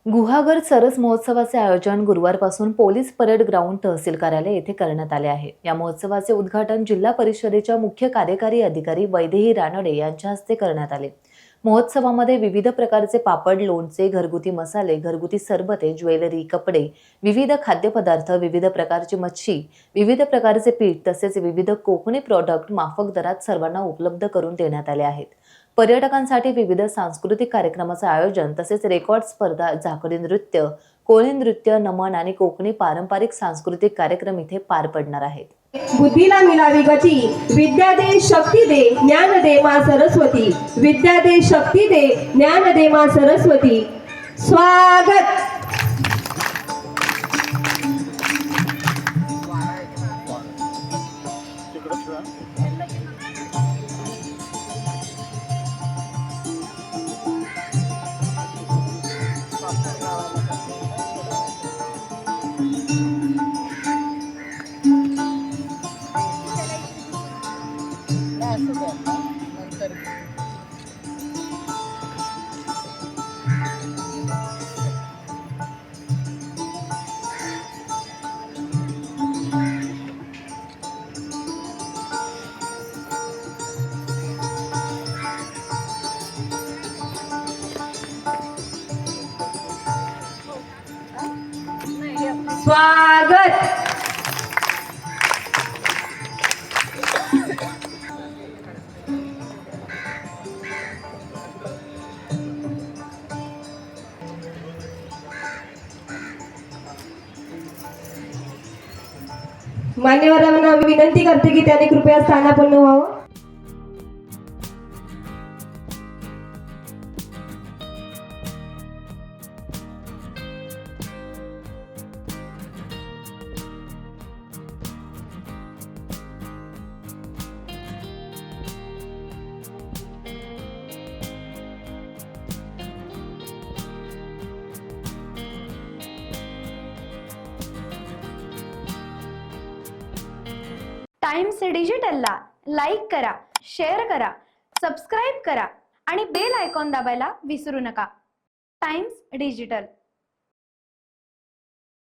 गुहागर सरस महोत्सवाचे आयोजन गुरुवारपासून पोलीस परेड ग्राउंड तहसील कार्यालय येथे करण्यात आले आहे। या महोत्सवाचे उद्घाटन जिल्हा परिषदेच्या मुख्य कार्यकारी अधिकारी वैदेही रानडे यांच्या हस्ते करण्यात आले। महोत्सवामध्ये विविध प्रकारचे पापड, लोणचे, घरगुती मसाले, घरगुती सरबते, ज्वेलरी, कपडे, विविध खाद्यपदार्थ, विविध प्रकारची मच्छी, विविध प्रकारचे पीठ तसेच विविध कोकणी प्रॉडक्ट माफक दरात सर्वांना उपलब्ध करून देण्यात आले आहेत। पर्यटकांसाठी विविध सांस्कृतिक कार्यक्रमाचे आयोजन तसेच रेकॉर्ड स्पर्धा, झाकडी नृत्य, कोळी नृत्य, नमन आणि कोकणी पारंपरिक सांस्कृतिक कार्यक्रम इथे पार पडणार आहेत। बुद्धीला मिळावी गती, विद्या दे शक्ती दे, ज्ञान दे मा सरस्वती, विद्या दे शक्ती दे, ज्ञान दे मा सरस्वती। स्वागत। स्वागत। मान्यवरांना विनंती करते की त्यांनी कृपया स्थानापन्न व्हावं। टाइम्स डिजिटलला लाईक करा, शेअर करा, सबस्क्राईब करा आणि बेल आयकॉन दाबायला विसरू नका। Times digital.